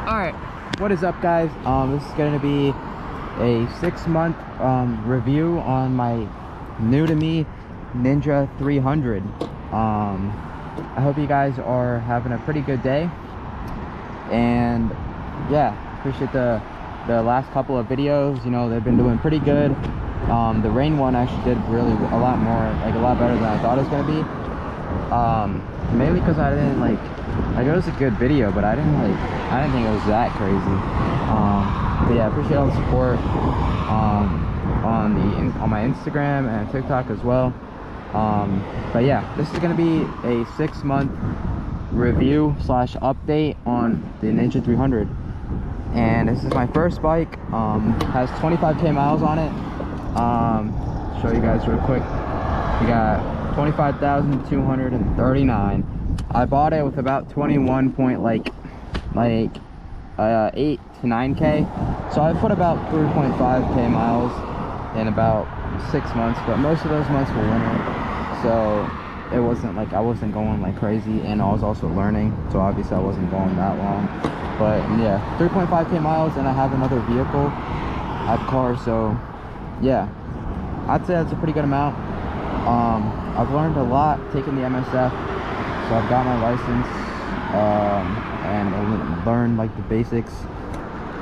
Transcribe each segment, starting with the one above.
Alright, what is up, guys? This is going to be a 6-month review on my new to me Ninja 300. I hope you guys are having a pretty good day, and yeah, appreciate the last couple of videos. You know, they've been doing pretty good. The rain one actually did really a lot better than I thought it was going to be. Mainly because I didn't like it was a good video, but I didn't think it was that crazy. But yeah, appreciate all the support on my Instagram and TikTok as well. But yeah, this is going to be a 6-month review / update on the Ninja 300, and this is my first bike. Has 25k miles on it. Show you guys real quick. We got 25,239. I bought it with about 21 point 8 to 9k, so I put about 3.5k miles in about 6 months, but most of those months were winter, so it wasn't like I wasn't going like crazy, and I was also learning, so obviously I wasn't going that long. But yeah, 3.5k miles, and I have another vehicle. I have a car, so yeah, I'd say that's a pretty good amount. I've learned a lot taking the MSF, so I've got my license, and learned like the basics.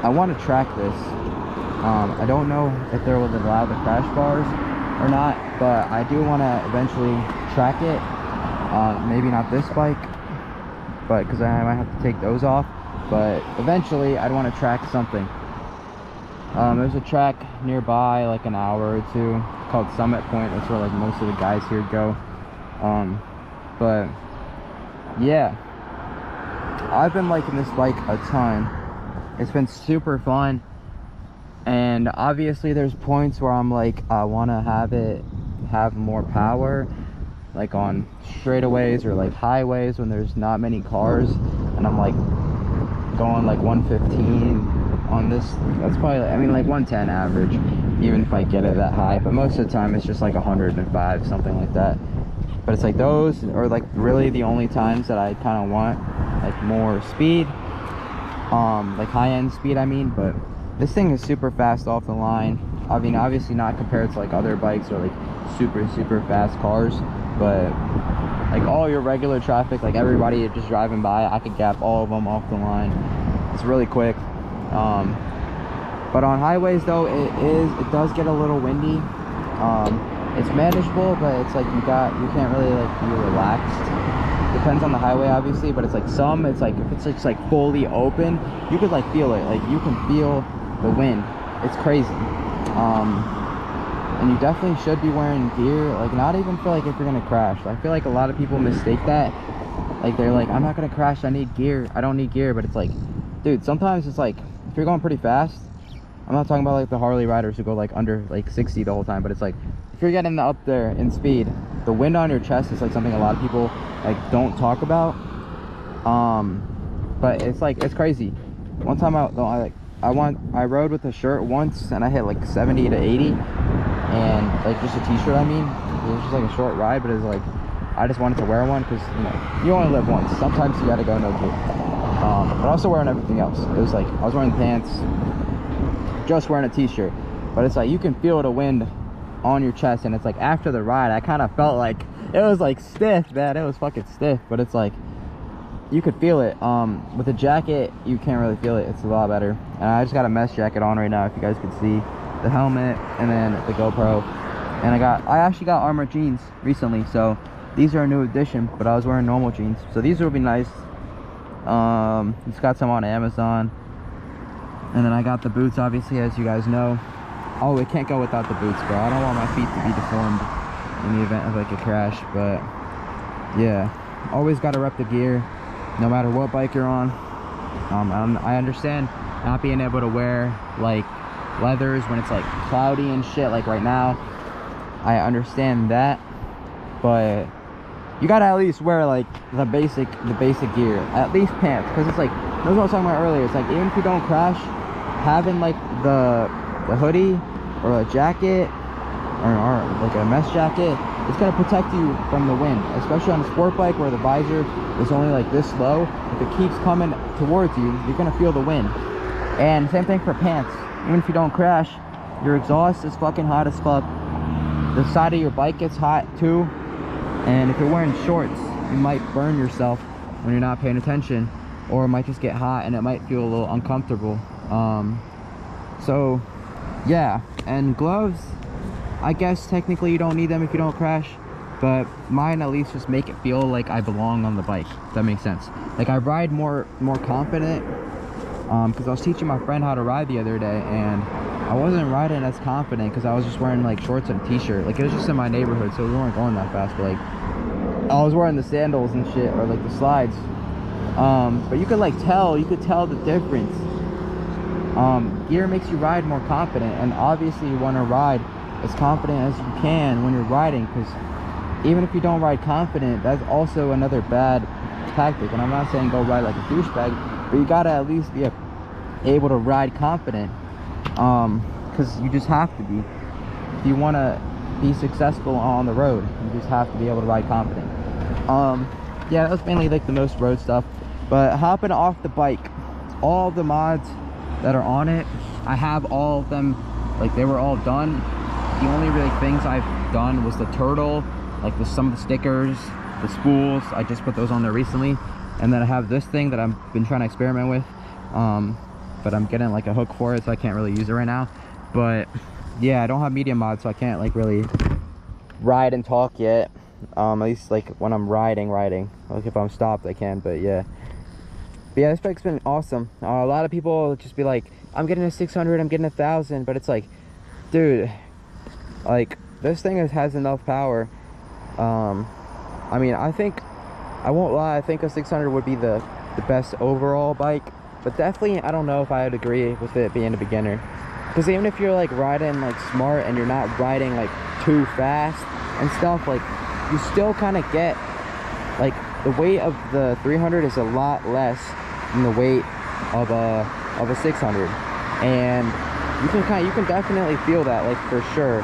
I want to track this. I don't know if they will allow the crash bars or not, but I do want to eventually track it. Maybe not this bike, but because I might have to take those off, but eventually I'd want to track something. There's a track nearby, like an hour or two, called Summit Point. That's where like most of the guys here go. But yeah, I've been liking this bike a ton. It's been super fun, and obviously there's points where I'm like, I want to have more power, like on straightaways or like highways when there's not many cars, and I'm like going like 115 on this. That's probably like 110 average, even if I get it that high, but most of the time it's just like 105, something like that. But it's like those are like really the only times that I kind of want like more speed, like high-end speed, I mean. But this thing is super fast off the line. I mean, obviously not compared to like other bikes or like super fast cars, but like all your regular traffic, like everybody just driving by, I could gap all of them off the line. It's really quick. But on highways though, it does get a little windy. It's manageable, but it's like you can't really like be relaxed. Depends on the highway, obviously, but it's like if it's just like fully open, you could like feel it. Like you can feel the wind. It's crazy. And you definitely should be wearing gear, like not even for like if you're gonna crash. I feel like a lot of people mistake that. Like they're like, I'm not gonna crash, I need gear, I don't need gear. But it's like, dude, sometimes it's like if you're going pretty fast, I'm not talking about like the Harley riders who go like under like 60 the whole time, but it's like if you're getting up there in speed, the wind on your chest is like something a lot of people like don't talk about. But it's like, it's crazy. One time I rode with a shirt once, and I hit like 70 to 80, and like just a t-shirt. I mean, it was just like a short ride, but it was like I just wanted to wear one because you only live once. Sometimes you gotta go no gear. But also wearing everything else. It was like I was wearing pants, just wearing a t-shirt, but it's like you can feel the wind on your chest, and it's like after the ride I kind of felt like it was like stiff, man. It was fucking stiff, but it's like you could feel it. With a jacket you can't really feel it. It's a lot better. And I just got a mesh jacket on right now, if you guys could see the helmet and then the GoPro. And I actually got armored jeans recently, so these are a new addition, but I was wearing normal jeans, so these will be nice. Just got some on Amazon. And then I got the boots, obviously, as you guys know. Oh, it can't go without the boots, bro. I don't want my feet to be deformed in the event of like a crash. But yeah, always got to rep the gear, no matter what bike you're on. I understand not being able to wear like leathers when it's like cloudy and shit, like right now. I understand that, but you gotta at least wear like the basic gear, at least pants, because it's like, that's what I was talking about earlier. It's like even if you don't crash, having like the hoodie or a jacket or like a mesh jacket it's going to protect you from the wind, especially on a sport bike where the visor is only like this low. If it keeps coming towards you, you're going to feel the wind. And same thing for pants. Even if you don't crash, your exhaust is fucking hot as fuck. The side of your bike gets hot too. And if you're wearing shorts, you might burn yourself when you're not paying attention, or it might just get hot and it might feel a little uncomfortable. So yeah, and gloves, I guess technically you don't need them if you don't crash, but mine at least just make it feel like I belong on the bike, if that makes sense. Like I ride more confident, because I was teaching my friend how to ride the other day, and I wasn't riding as confident because I was just wearing like shorts and a t-shirt. Like it was just in my neighborhood, so we weren't going that fast, but like I was wearing the sandals and shit, or like the slides. But you could like tell, you could tell the difference. Gear makes you ride more confident, and obviously you want to ride as confident as you can when you're riding, because even if you don't ride confident, that's also another bad tactic. And I'm not saying go ride like a douchebag, but you gotta at least be able to ride confident, because you just have to be. If you want to be successful on the road, you just have to be able to ride confident. Yeah, that was mainly like the most road stuff. But hopping off the bike, all the mods that are on it, I have all of them. Like they were all done. The only really things I've done was the turtle, like some of the stickers, the spools. I just put those on there recently. And then I have this thing that I've been trying to experiment with, but I'm getting like a hook for it, so I can't really use it right now. But yeah, I don't have medium mods, so I can't like really ride and talk yet. At least like when I'm riding. Like if I'm stopped, I can. But yeah, this bike's been awesome. A lot of people just be like, I'm getting a 600, I'm getting 1,000, but it's like, dude, like this thing has enough power. I mean, I won't lie, I think a 600 would be the best overall bike, but definitely I don't know if I would agree with it being a beginner, because even if you're like riding like smart and you're not riding like too fast and stuff, like you still kind of get like the weight of the 300 is a lot less than the weight of a 600, and you can definitely feel that, like for sure.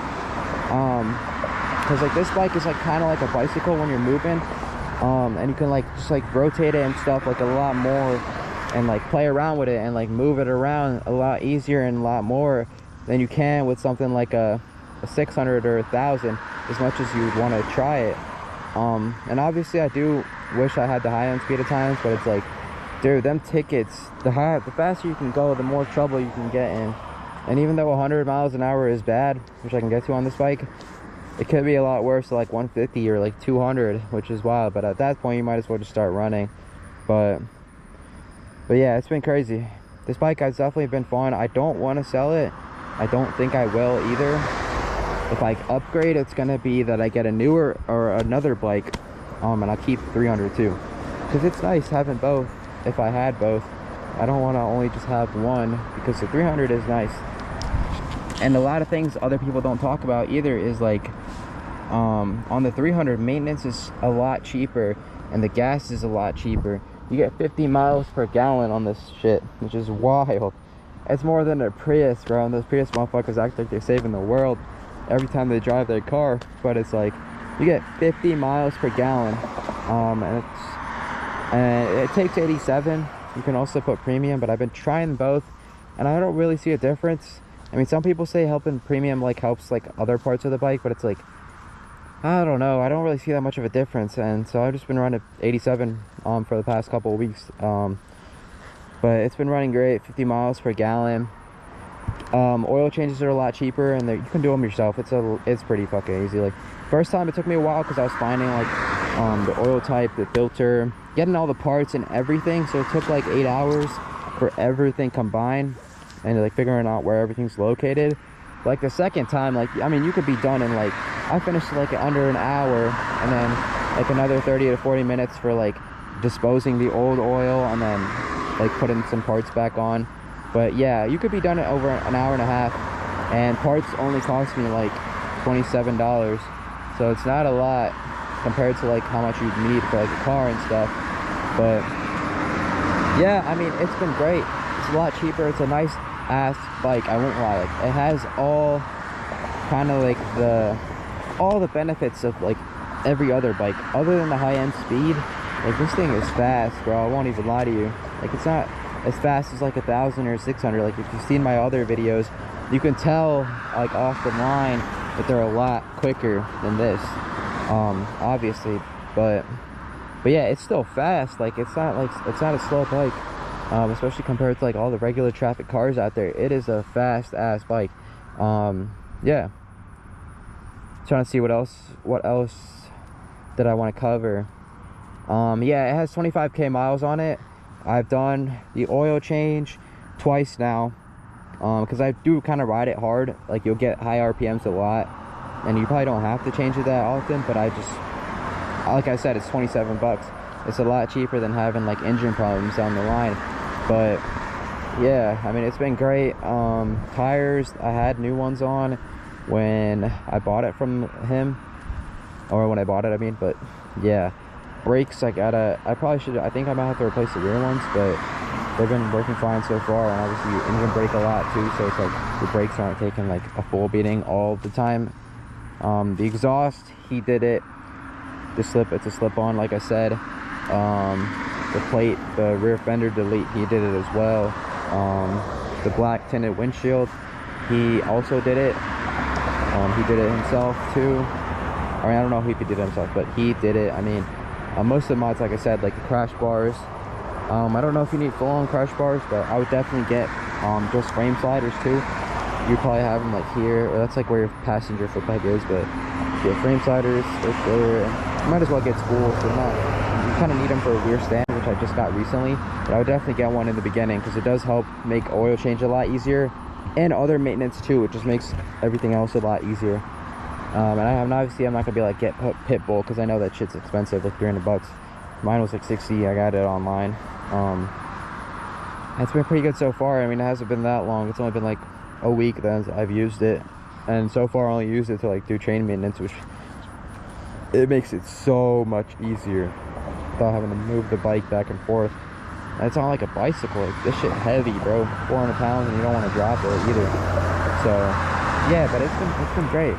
Because like this bike is like kind of like a bicycle when you're moving, and you can like just like rotate it and stuff like a lot more, and like play around with it and like move it around a lot easier and a lot more than you can with something like a 600 or 1,000, as much as you want to try it. And obviously I do wish I had the high end speed at times, but it's like, dude, them tickets, the faster you can go, the more trouble you can get in. And even though 100 miles an hour is bad, which I can get to on this bike, it could be a lot worse, like 150 or like 200, which is wild. But at that point you might as well just start running. But yeah, it's been crazy. This bike has definitely been fun. I don't want to sell it. I don't think I will either. If I upgrade, it's gonna be that I get a newer or another bike, and I'll keep 300 too, because it's nice having both. If I had both, I don't want to only just have one, because the 300 is nice. And a lot of things other people don't talk about either is like, on the 300, maintenance is a lot cheaper and the gas is a lot cheaper. You get 50 miles per gallon on this shit, which is wild. It's more than a Prius, bro. And those Prius motherfuckers act like they're saving the world every time they drive their car, but it's like you get 50 miles per gallon, and it takes 87. You can also put premium, but I've been trying both and I don't really see a difference. I mean, some people say helping premium like helps like other parts of the bike, but it's like, I don't know, I don't really see that much of a difference. And so I've just been running 87 for the past couple of weeks, but it's been running great. 50 miles per gallon. Oil changes are a lot cheaper, and you can do them yourself. It's pretty fucking easy. Like first time it took me a while because I was finding like the oil type, the filter, getting all the parts and everything, so it took like 8 hours for everything combined and like figuring out where everything's located. Like the second time, like, I mean, you could be done in like, I finished like under an hour, and then like another 30 to 40 minutes for like disposing the old oil and then like putting some parts back on. But yeah, you could be done in over an hour and a half, and parts only cost me like $27, so it's not a lot compared to like how much you'd need for like a car and stuff. But yeah, I mean, it's been great. It's a lot cheaper. It's a nice ass bike, I won't lie. Like, it has all kind of like the all the benefits of like every other bike other than the high-end speed. Like this thing is fast, bro. I won't even lie to you. Like it's not as fast as like 1,000 or 600. Like if you've seen my other videos, you can tell like off the line that they're a lot quicker than this, obviously. But yeah, it's still fast. Like it's not a slow bike, especially compared to like all the regular traffic cars out there. It is a fast ass bike. Yeah, trying to see what else did I want to cover. Yeah, it has 25k miles on it. I've done the oil change twice now, because I do kind of ride it hard. Like you'll get high RPMs a lot, and you probably don't have to change it that often, but I just, like I said, it's 27 bucks. It's a lot cheaper than having like engine problems down the line. But yeah, I mean, it's been great. Tires, I had new ones on when I bought it from him, or when I bought it, I mean. But yeah, brakes, I probably should, I think I might have to replace the rear ones, but they've been working fine so far. And obviously you engine brake a lot too, so it's like the brakes aren't taking like a full beating all the time. The exhaust, he did it. It's a slip on, like I said. The plate, the rear fender delete, he did it as well. The black tinted windshield, he also did it. He did it himself too. I mean, I don't know if he did it himself, but he did it. I mean, most of the mods, like I said, like the crash bars, I don't know if you need full-on crash bars, but I would definitely get just frame sliders too. You probably have them like here, or that's like where your passenger foot peg is, but get frame sliders right there. And you might as well get spools. They're not, you kind of need them for a rear stand, which I just got recently, but I would definitely get one in the beginning because it does help make oil change a lot easier, and other maintenance too. It just makes everything else a lot easier. And obviously I'm not gonna be like get pit bull, because I know that shit's expensive, like 300 bucks. Mine was like 60. I got it online. It's been pretty good so far. I mean, it hasn't been that long. It's only been like a week that I've used it, and so far I only used it to like do chain maintenance, which it makes it so much easier without having to move the bike back and forth. And it's not like a bicycle. Like, this shit heavy, bro. 400 pounds, and you don't want to drop it either. So yeah, but it's been great.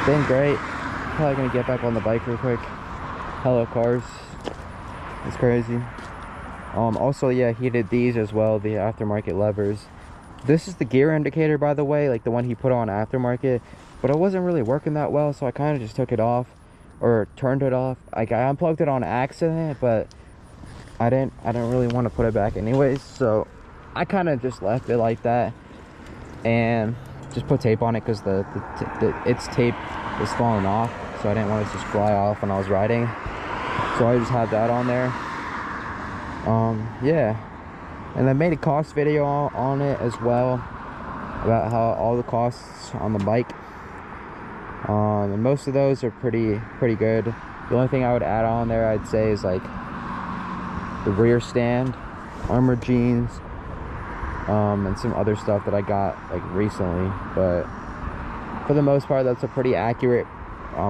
Been great. Probably gonna get back on the bike real quick. Hello cars, it's crazy. Also, yeah, he did these as well, the aftermarket levers. This is the gear indicator, by the way, like the one he put on aftermarket, but it wasn't really working that well, so I kind of just took it off, or turned it off. Like, I unplugged it on accident, but I didn't really want to put it back anyways, so I kind of just left it like that and just put tape on it, because its tape was falling off, so I didn't want it to just fly off when I was riding. So I just had that on there. Yeah, and I made a cost video on it as well, about how all the costs on the bike, and most of those are pretty good. The only thing I would add on there, I'd say, is like the rear stand, armored jeans, and some other stuff that I got like recently. But for the most part, that's a pretty accurate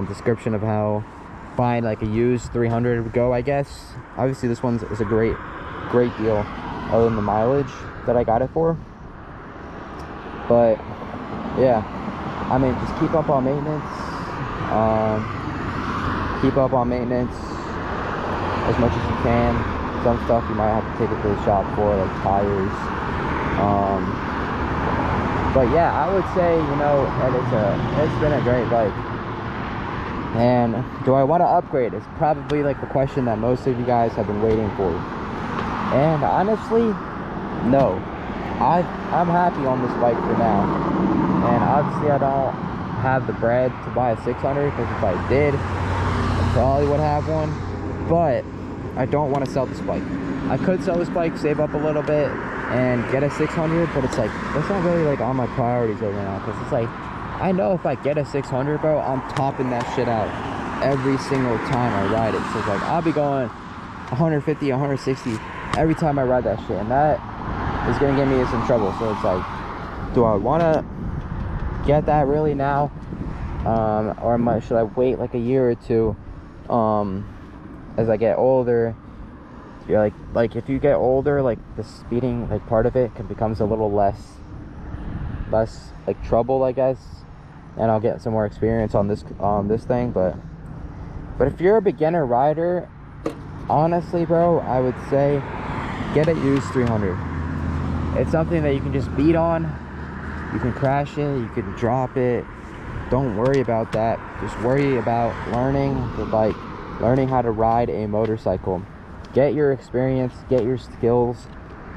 description of how buying like a used 300 would go, I guess. Obviously this one is a great deal, other than the mileage that I got it for. But yeah, I mean, just keep up on maintenance. Keep up on maintenance as much as you can. Some stuff you might have to take it to the shop for, like tires. But yeah, I would say, you know, that it's been a great bike. And do I want to upgrade? It's probably like the question that most of you guys have been waiting for. And honestly, no. I'm happy on this bike for now. And obviously I don't have the bread to buy a 600, because if I did, I probably would have one. But I don't want to sell this bike. I could sell this bike, save up a little bit, and get a 600, but it's like, that's not really like on my priorities right now, because it's like, I know if I get a 600, bro, I'm topping that shit out every single time I ride it. So it's like, I'll be going 150, 160 every time I ride that shit, and that is gonna get me in some trouble. So it's like, do I want to get that really now, or should I wait like a year or two as I get older? You're like if you get older, like the speeding, like part of it becomes a little less like trouble, I guess. and I'll get some more experience on this thing. But if you're a beginner rider, honestly, bro, I would say get a used 300. It's something that you can just beat on. You can crash it, you can drop it. Don't worry about that. Just worry about learning the bike, learning how to ride a motorcycle. Get your experience, get your skills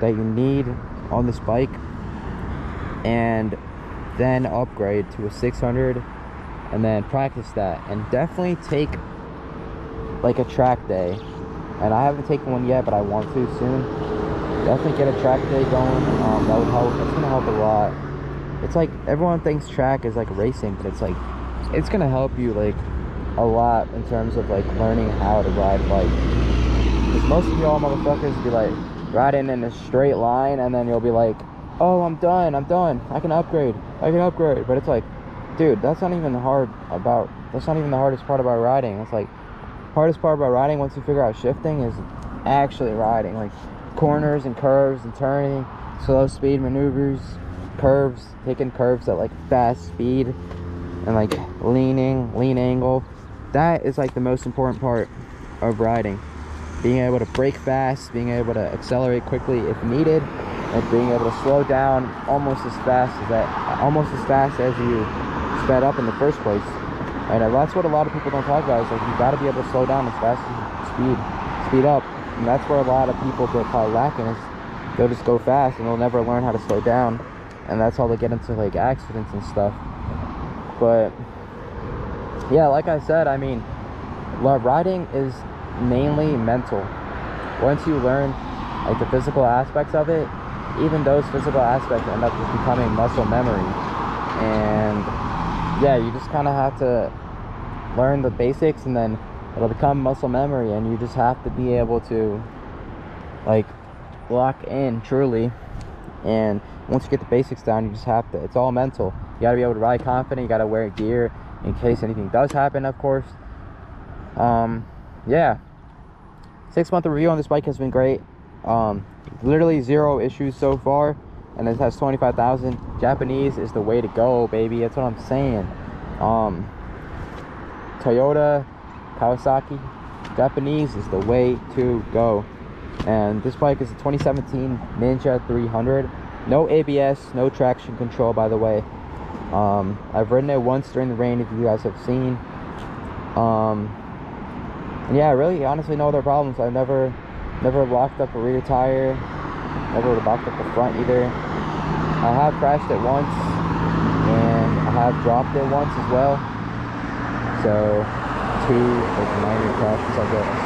that you need on this bike, and then upgrade to a 600, and then practice that. And definitely take like a track day. And I haven't taken one yet, but I want to soon. Definitely get a track day going. That would help. It's gonna help a lot. It's like everyone thinks track is like racing, but it's like it's gonna help you like a lot in terms of like learning how to ride a bike. Because most of y'all motherfuckers be like riding in a straight line, and then you'll be like, oh, I'm done, I can upgrade. But it's like, dude, that's not even the hardest part about riding. It's like hardest part about riding, once you figure out shifting, is actually riding. Like corners and curves and turning, slow speed maneuvers, curves, taking curves at like fast speed, and like lean angle. That is like the most important part of riding. Being able to brake fast, being able to accelerate quickly if needed, and being able to slow down almost as fast as you sped up in the first place. And that's what a lot of people don't talk about, is like you got to be able to slow down as fast as you speed up. And that's where a lot of people get caught lacking, is they'll just go fast and they'll never learn how to slow down, and that's how they get into like accidents and stuff. But yeah, like I said, I mean, riding is mainly mental. Once you learn like the physical aspects of it, even those physical aspects end up just becoming muscle memory. And yeah, you just kind of have to learn the basics, and then it'll become muscle memory, and you just have to be able to like lock in truly. And once you get the basics down, you just have to, it's all mental. You got to be able to ride confident, you got to wear gear in case anything does happen, of course. Yeah, 6-month review on this bike has been great. Literally 0 issues so far, and it has 25,000. Japanese is the way to go, baby. That's what I'm saying. Toyota, Kawasaki, Japanese is the way to go. And this bike is a 2017 Ninja 300. No ABS, no traction control, by the way. I've ridden it once during the rain, if you guys have seen. And yeah, really, honestly, no other problems. I've never locked up a rear tire, never locked up the front either. I have crashed it once, and I have dropped it once as well. So 2 like minor crashes, I guess.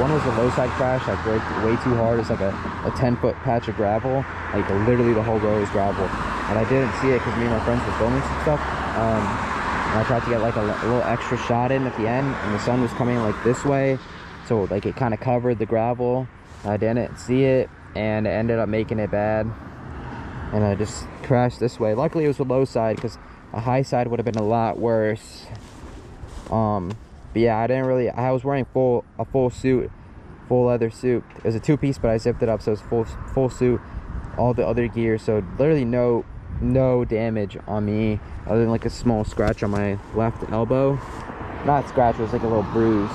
One was a low side crash. I braked way too hard. It's like a 10-foot patch of gravel, like literally the whole road is gravel, and I didn't see it because me and my friends were filming some stuff. And I tried to get like a little extra shot in at the end, and the sun was coming like this way, so like it kind of covered the gravel. I didn't see it, and it ended up making it bad, and I just crashed this way. Luckily it was a low side, because a high side would have been a lot worse. But yeah, I was wearing a full suit, full leather suit. It was a 2-piece, but I zipped it up, so it was full suit, all the other gear. So literally no damage on me, other than like a small scratch on my left elbow. Not scratch, it was like a little bruise.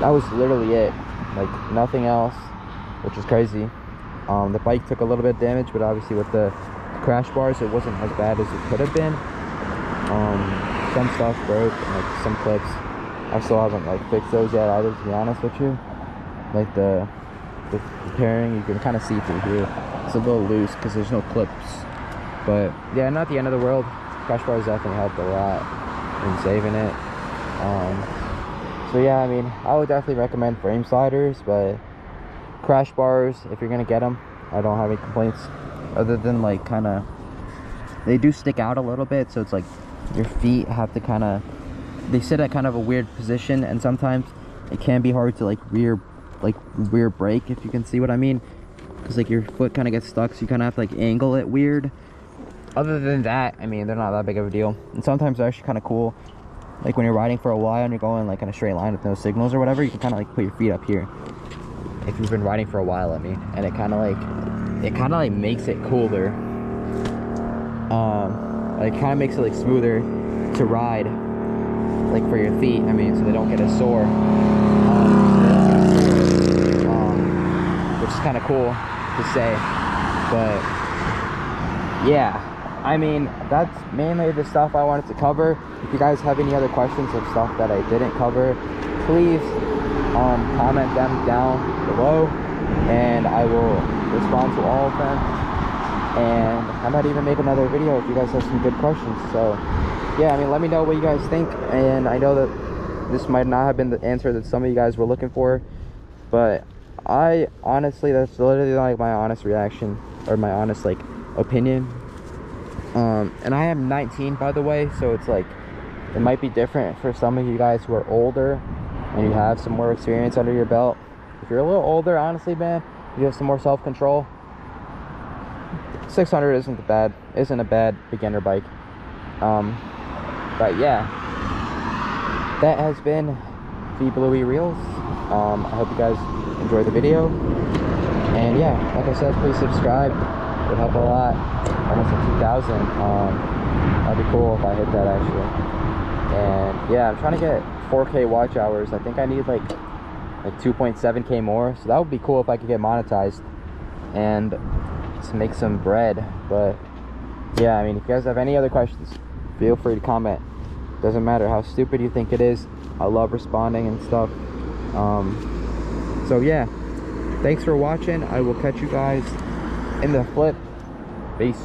That was literally it, like nothing else, which is crazy. The bike took a little bit of damage, but obviously with the crash bars, it wasn't as bad as it could have been. Some stuff broke, like some clips. I still haven't like fixed those yet either, to be honest with you. Like the pairing, you can kind of see through here. It's a little loose because there's no clips. But yeah, not the end of the world. Crash bars definitely helped a lot in saving it. So yeah, I mean, I would definitely recommend frame sliders, but crash bars, if you're gonna get them, I don't have any complaints, other than like kind of, they do stick out a little bit, so it's like your feet have to kind of, they sit at kind of a weird position, and sometimes it can be hard to like rear brake, if you can see what I mean, because like your foot kind of gets stuck, so you kind of have to like angle it weird. Other than that, I mean, they're not that big of a deal. And sometimes they're actually kind of cool, like when you're riding for a while and you're going like in a straight line with no signals or whatever, you can kind of like put your feet up here, if you've been riding for a while, I mean, and it kind of like makes it cooler. Like kind of makes it like smoother to ride, like for your feet. I mean, so they don't get as sore. Which is kind of cool to say, but yeah, I mean, that's mainly the stuff I wanted to cover. If you guys have any other questions of stuff that I didn't cover, please comment them down below, and I will respond to all of them. And I might even make another video if you guys have some good questions. So yeah, I mean, let me know what you guys think. And I know that this might not have been the answer that some of you guys were looking for, but I honestly, that's literally like my honest reaction, or my honest like opinion. And I am 19, by the way, so it's like it might be different for some of you guys who are older and you have some more experience under your belt. If you're a little older, honestly, man, you have some more self-control, 600 isn't a bad beginner bike. But yeah, that has been the Bluey Reels. I hope you guys enjoyed the video, and yeah, like I said, please subscribe. It would help a lot. Almost at 2,000. That'd be cool if I hit that, actually. And yeah, I'm trying to get 4K watch hours. I think I need like 2.7K more, so that would be cool if I could get monetized and to make some bread. But yeah, I mean, if you guys have any other questions, feel free to comment. Doesn't matter how stupid you think it is, I love responding and stuff. So yeah, thanks for watching. I will catch you guys in the flip. Peace.